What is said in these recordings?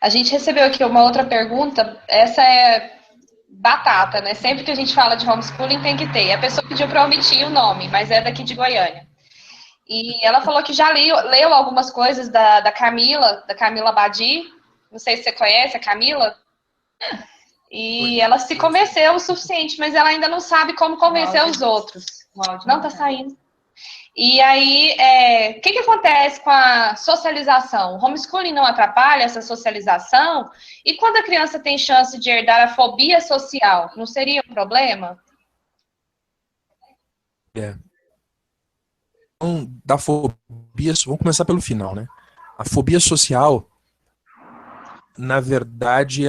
A gente recebeu aqui uma outra pergunta, essa é batata, né? Sempre que a gente fala de homeschooling tem que ter. A pessoa pediu para omitir o nome, mas é daqui de Goiânia. E ela falou que já leu algumas coisas da Camila Badi. Não sei se você conhece a Camila. E ela se convenceu o suficiente, mas ela ainda não sabe como convencer os outros. Não tá saindo. E aí, o que acontece com a socialização? O homeschooling não atrapalha essa socialização? E quando a criança tem chance de herdar a fobia social, não seria um problema? Então, da fobia, vamos começar pelo final, né? A fobia social, na verdade,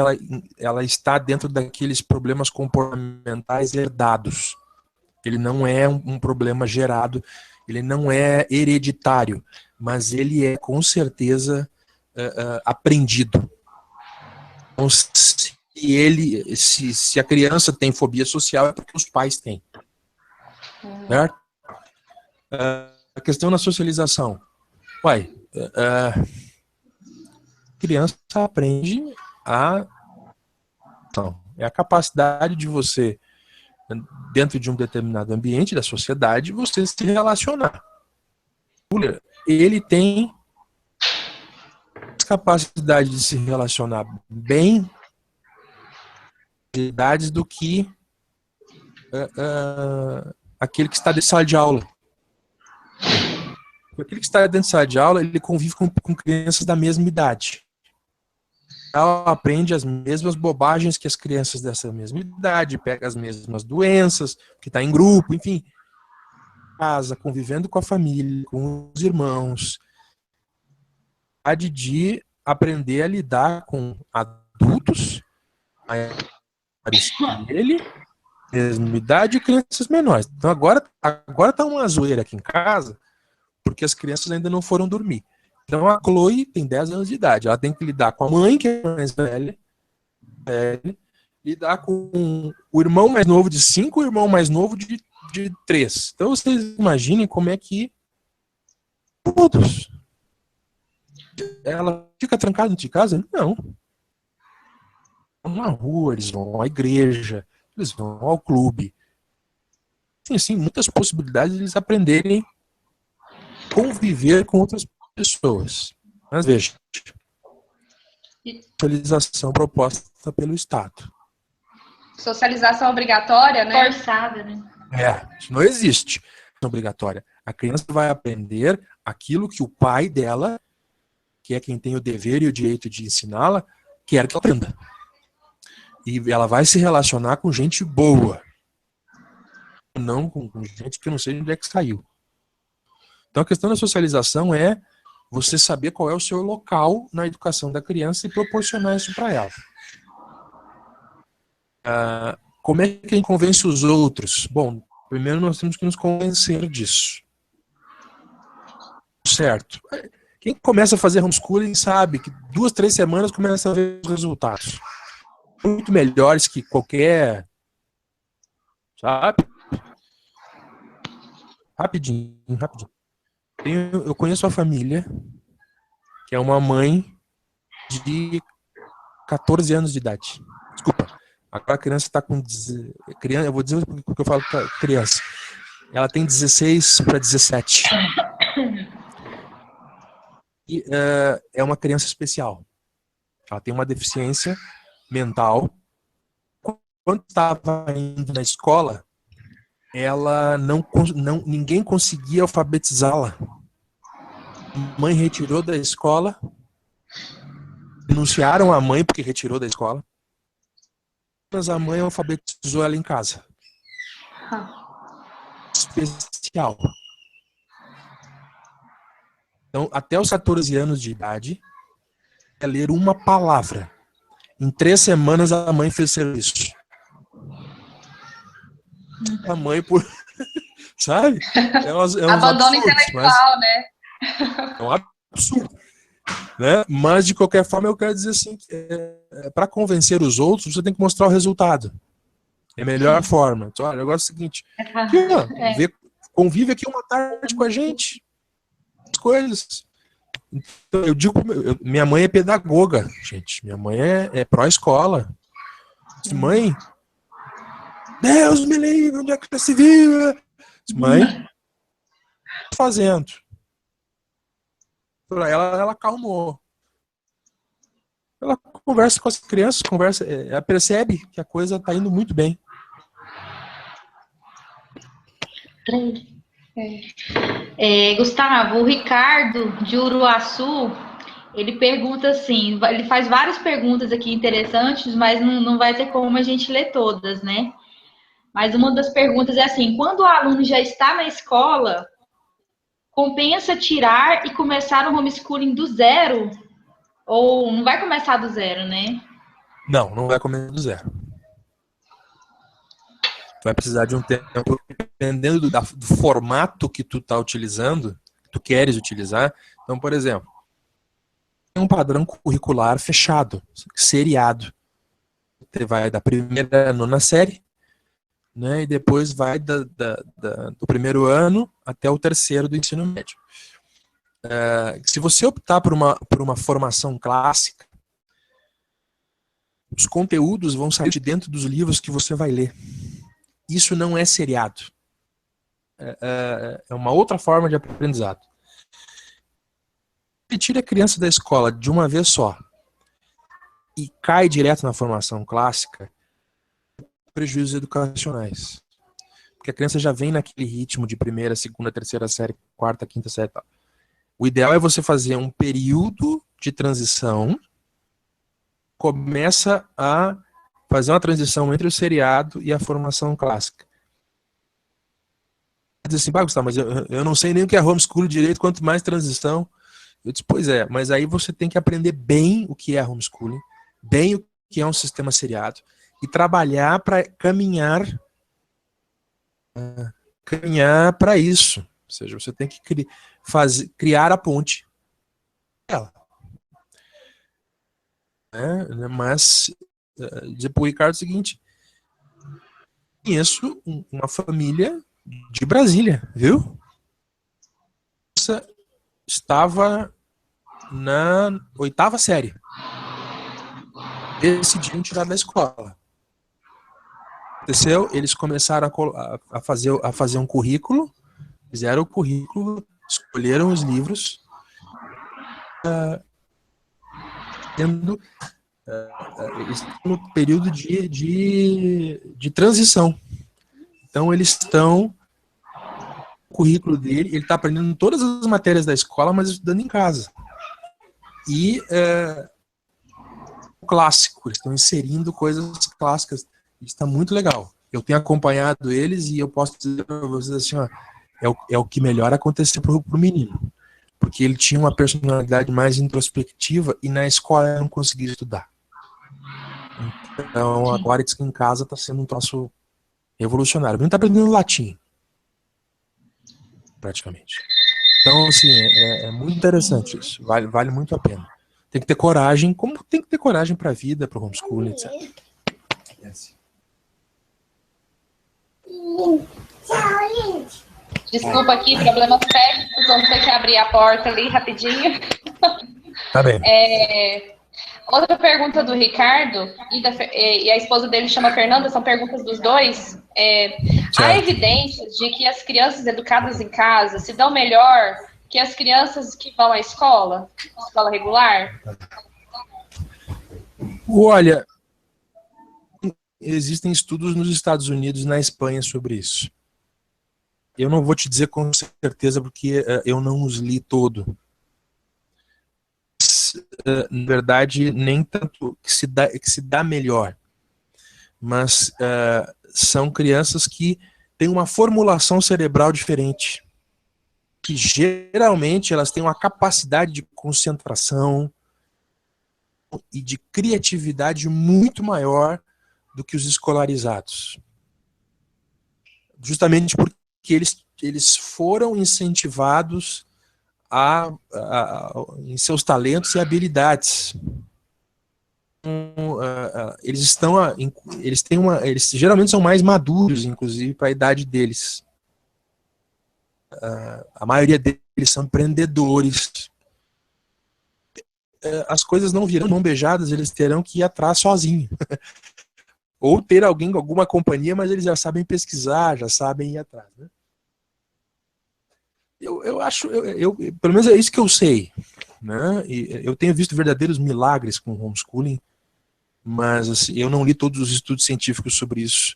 ela está dentro daqueles problemas comportamentais herdados. Ele não é um problema gerado, ele não é hereditário, mas ele é com certeza aprendido. Então, se a criança tem fobia social, é porque os pais têm. Certo? A questão da socialização. A criança aprende é a capacidade de você, dentro de um determinado ambiente da sociedade, você se relacionar. Ele tem capacidade de se relacionar bem do que aquele que está dentro de sala de aula. Aquele que está dentro de sala de aula, ele convive com crianças da mesma idade. Ela aprende as mesmas bobagens que as crianças dessa mesma idade, pega as mesmas doenças, que está em grupo, enfim. Casa, convivendo com a família, com os irmãos. A de aprender a lidar com adultos maiores que ele, mesma idade, e crianças menores. Então agora tá uma zoeira aqui em casa, porque as crianças ainda não foram dormir. Então a Chloe tem 10 anos de idade, ela tem que lidar com a mãe, que é mais velha, lidar com o irmão mais novo de 5 e o irmão mais novo de 3. Então vocês imaginem como é que todos... Ela fica trancada dentro de casa? Não. Vão na rua, eles vão à igreja, eles vão ao clube. Tem, assim, muitas possibilidades de eles aprenderem a conviver com outras pessoas. Mas veja, socialização proposta pelo Estado. Socialização obrigatória, né? Forçada, né? Isso não existe. Obrigatória. A criança vai aprender aquilo que o pai dela, que é quem tem o dever e o direito de ensiná-la, quer que ela aprenda. E ela vai se relacionar com gente boa. Não com gente que eu não sei onde é que saiu. Então a questão da socialização é você saber qual é o seu local na educação da criança e proporcionar isso para ela. Como é que a gente convence os outros? Bom, primeiro nós temos que nos convencer disso. Certo. Quem começa a fazer homeschooling sabe que 2, 3 semanas começa a ver os resultados. Muito melhores que qualquer... Sabe? Rapidinho. Eu conheço uma família que é uma mãe de 14 anos de idade. Desculpa. Agora a criança está com... Eu vou dizer porque eu falo criança. Ela tem 16 para 17. E é uma criança especial. Ela tem uma deficiência mental. Quando estava indo na escola, ela ninguém conseguia alfabetizá-la. A mãe retirou da escola, denunciaram a mãe porque retirou da escola, mas a mãe alfabetizou ela em casa. Especial. Então, até os 14 anos de idade, é ler uma palavra. Em 3 semanas a mãe fez serviço. A mãe por... Sabe? Abandono intelectual, né? É um absurdo. Né? Mas, de qualquer forma, eu quero dizer assim, para convencer os outros, você tem que mostrar o resultado. É a melhor forma. Então, olha, o negócio é o seguinte. Aqui, convive aqui uma tarde com a gente. As coisas. Então, eu digo, minha mãe é pedagoga, gente. Minha mãe é pró-escola. Mãe, Deus me livre, onde é que você se viu? Mãe, fazendo. Ela acalmou. Ela conversa com as crianças, ela percebe que a coisa está indo muito bem. Gustavo, o Ricardo de Uruaçu, ele pergunta assim, ele faz várias perguntas aqui interessantes, mas não vai ter como a gente ler todas, né? Mas uma das perguntas é assim, quando o aluno já está na escola, compensa tirar e começar o homeschooling do zero? Ou não vai começar do zero, né? Não vai começar do zero. Tu vai precisar de um tempo, dependendo do formato que tu tá utilizando, que tu queres utilizar. Então, por exemplo, tem um padrão curricular fechado, seriado. Você vai da primeira à nona série, né, e depois vai do primeiro ano até o terceiro do ensino médio. Se você optar por uma formação clássica, os conteúdos vão sair de dentro dos livros que você vai ler. Isso não é seriado. É uma outra forma de aprendizado. Se tira a criança da escola de uma vez só e cai direto na formação clássica, prejuízos educacionais. Porque a criança já vem naquele ritmo de primeira, segunda, terceira série, quarta, quinta série e tal. O ideal é você fazer um período de transição, começa a fazer uma transição entre o seriado e a formação clássica. Diz assim, Gustavo, mas eu não sei nem o que é homeschooling direito, quanto mais transição. Eu disse, pois é, mas aí você tem que aprender bem o que é homeschooling, bem o que é um sistema seriado, e trabalhar para caminhar para isso. Ou seja, você tem que criar a ponte. Mas dizer para o Ricardo o seguinte: conheço uma família de Brasília, viu? Essa estava na 8ª série. Decidiram tirar da escola. Aconteceu, eles começaram a fazer um currículo, fizeram o currículo, escolheram os livros, eles estão no período de transição. Então eles estão, o currículo dele, ele está aprendendo todas as matérias da escola, mas estudando em casa. E o clássico, eles estão inserindo coisas clássicas. Isso está muito legal. Eu tenho acompanhado eles e eu posso dizer para vocês assim, ó, é o que melhor aconteceu para o menino. Porque ele tinha uma personalidade mais introspectiva e na escola ele não conseguia estudar. Então agora diz que em casa está sendo um troço revolucionário. O menino está aprendendo latim, praticamente. Então, assim, é muito interessante isso. Vale muito a pena. Tem que ter coragem, como tem que ter coragem para a vida, para o homeschooling, etc. Desculpa aqui, problemas técnicos, vamos ter que abrir a porta ali rapidinho. Tá bem. Outra pergunta do Ricardo, e a esposa dele chama Fernanda, são perguntas dos dois. Há evidências de que as crianças educadas em casa se dão melhor que as crianças que vão à escola regular? Olha, existem estudos nos Estados Unidos e na Espanha sobre isso. Eu não vou te dizer com certeza porque eu não os li todo. Na verdade, nem tanto que se dá melhor. Mas são crianças que têm uma formulação cerebral diferente. Que geralmente elas têm uma capacidade de concentração e de criatividade muito maior do que os escolarizados. Justamente porque eles foram incentivados em seus talentos e habilidades. Eles geralmente são mais maduros, inclusive, para a idade deles. A maioria deles são empreendedores. as coisas não virão de mão beijadas, eles terão que ir atrás sozinho. Ou ter alguém, alguma companhia, mas eles já sabem pesquisar, já sabem ir atrás, né? Eu acho, pelo menos é isso que eu sei, né? E eu tenho visto verdadeiros milagres com o homeschooling, mas assim, eu não li todos os estudos científicos sobre isso,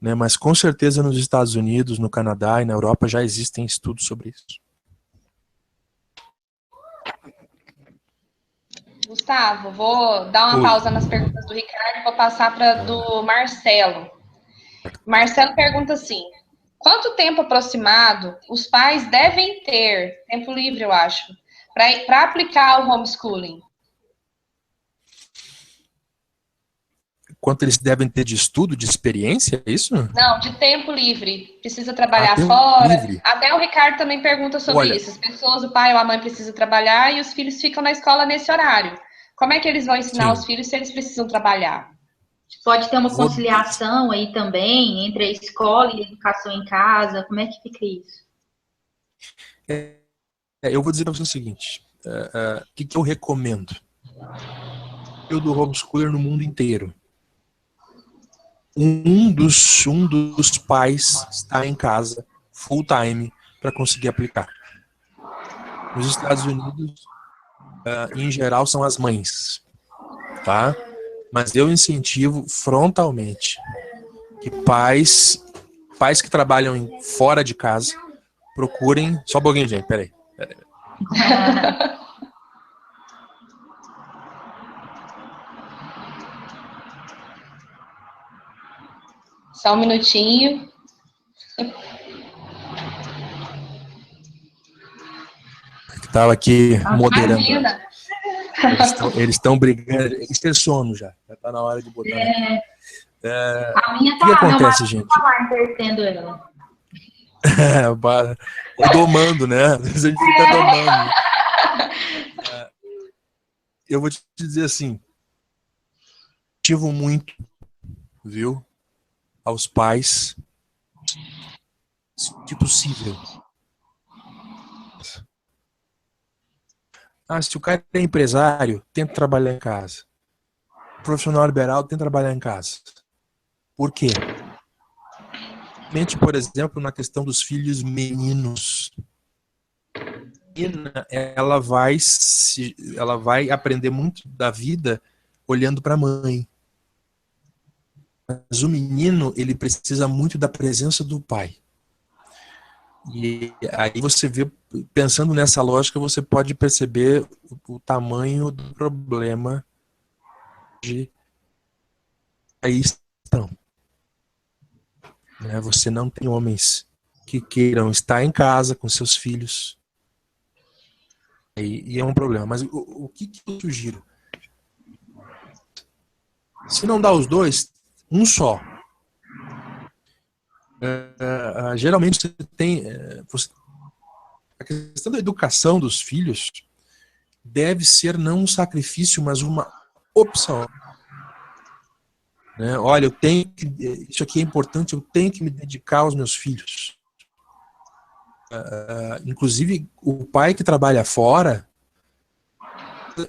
né? Mas com certeza nos Estados Unidos, no Canadá e na Europa já existem estudos sobre isso. Gustavo, vou dar uma Oi. pausa nas perguntas do Ricardo e vou passar para do Marcelo. Marcelo pergunta assim: quanto tempo aproximado os pais devem ter, tempo livre, eu acho, para aplicar o homeschooling? Quanto eles devem ter de estudo, de experiência, é isso? Não, de tempo livre. Precisa trabalhar Tempo fora. livre. Até o Ricardo também pergunta sobre Olha, isso. As pessoas, o pai ou a mãe precisam trabalhar e os filhos ficam na escola nesse horário. Como é que eles vão ensinar sim. os filhos se eles precisam trabalhar? Pode ter uma conciliação aí também entre a escola e a educação em casa. Como é que fica isso? Eu vou dizer para você o seguinte: o que eu recomendo? Eu dou homeschooler no mundo inteiro. Um dos pais está em casa, full time, para conseguir aplicar. Nos Estados Unidos, em geral, são as mães, tá? Mas eu incentivo frontalmente que pais que trabalham fora de casa procurem... Só um pouquinho, gente, peraí. Só um minutinho. Estava aqui moderando. Imagina. Eles estão brigando. Isso é sono já. Já está na hora de botar. A minha O que acontece, gente? Tá lá entretendo ela. Domando, né? Às vezes a gente fica domando. Eu vou te dizer assim, ativo muito, viu, aos pais, se possível. Se o cara é empresário, tenta trabalhar em casa. O profissional liberal, tenta trabalhar em casa. Por quê? Por exemplo, na questão dos filhos meninos. Ela vai aprender muito da vida olhando para a mãe. Mas o menino, ele precisa muito da presença do pai. E aí você vê, pensando nessa lógica, você pode perceber o tamanho do problema de aí estão. Você não tem homens que queiram estar em casa com seus filhos. E é um problema. Mas o que eu sugiro? Se não dá os dois, um só. Geralmente você tem... a questão da educação dos filhos deve ser não um sacrifício, mas uma opção. Olha, isso aqui é importante, eu tenho que me dedicar aos meus filhos. Inclusive, o pai que trabalha fora,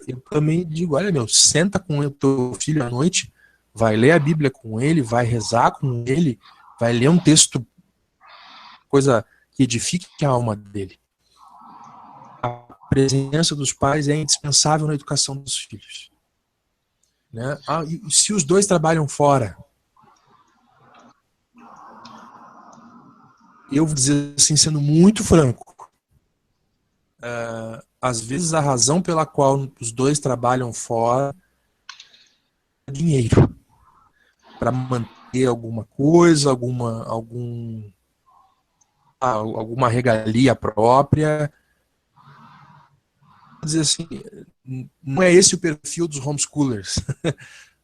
eu também digo, olha, senta com o teu filho à noite, vai ler a Bíblia com ele, vai rezar com ele, vai ler um texto, coisa que edifique a alma dele. A presença dos pais é indispensável na educação dos filhos. E se os dois trabalham fora, eu vou dizer assim, sendo muito franco, às vezes a razão pela qual os dois trabalham fora é dinheiro, para manter alguma coisa, alguma regalia própria. Vou dizer assim, não é esse o perfil dos homeschoolers.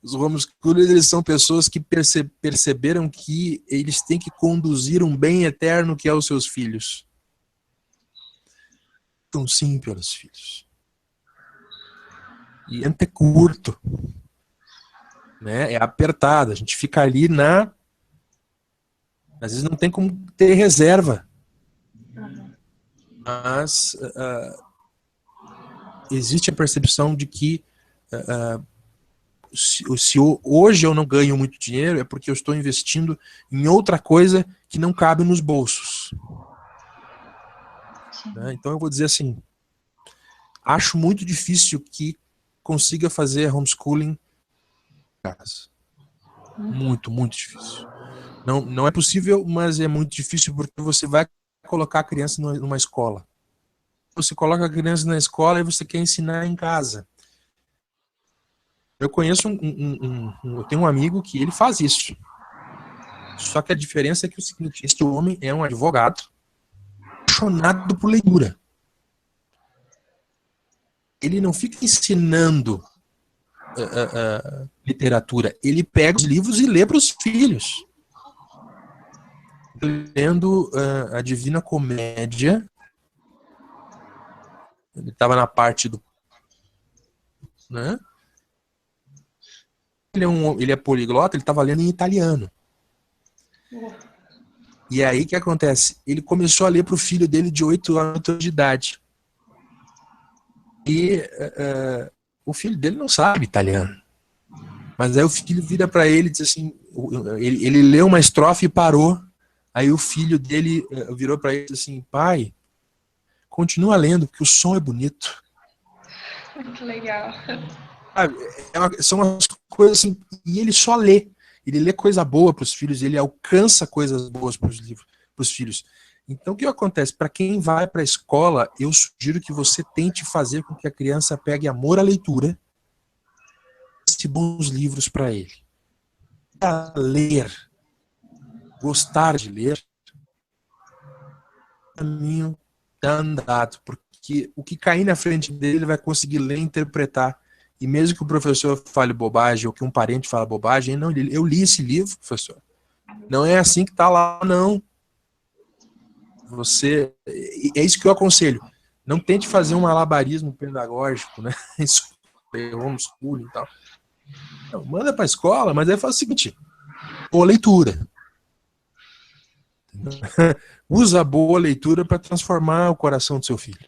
Os homeschoolers, eles são pessoas que perceberam que eles têm que conduzir um bem eterno que é os seus filhos. Então, sim, pelos filhos. E é curto. É apertado. A gente fica ali às vezes não tem como ter reserva. Mas existe a percepção de que se hoje eu não ganho muito dinheiro é porque eu estou investindo em outra coisa que não cabe nos bolsos. Né? Então eu vou dizer assim, acho muito difícil que consiga fazer homeschooling em casa. Muito, muito difícil. Não é possível, mas é muito difícil porque você vai colocar a criança numa escola. Você coloca a criança na escola e você quer ensinar em casa. Eu conheço eu tenho um amigo que ele faz isso. Só que a diferença é que o seguinte, este homem é um advogado apaixonado por leitura. Ele não fica ensinando literatura, ele pega os livros e lê para os filhos. Lendo a Divina Comédia, ele estava na parte do... Né? Ele é poliglota, ele estava lendo em italiano. E aí o que acontece? Ele começou a ler para o filho dele de 8 anos de idade. E o filho dele não sabe italiano. Mas aí o filho vira para ele e diz assim, ele leu uma estrofe e parou. Aí o filho dele virou para ele e disse assim, pai, continua lendo, porque o som é bonito. Que legal. São umas coisas assim, e ele só lê. Ele lê coisa boa para os filhos, ele alcança coisas boas para os filhos. Então o que acontece? Para quem vai para a escola, eu sugiro que você tente fazer com que a criança pegue amor à leitura e bons livros para ele. A ler, gostar de ler, caminho andado, porque o que cair na frente dele ele vai conseguir ler e interpretar. E mesmo que o professor fale bobagem ou que um parente fale bobagem, não, eu li esse livro, professor. Não é assim que está lá, não. É isso que eu aconselho. Não tente fazer um malabarismo pedagógico, né? Homeschooling e tal. Não, manda para a escola, mas aí faz o seguinte: boa leitura. Usa a boa leitura para transformar o coração do seu filho.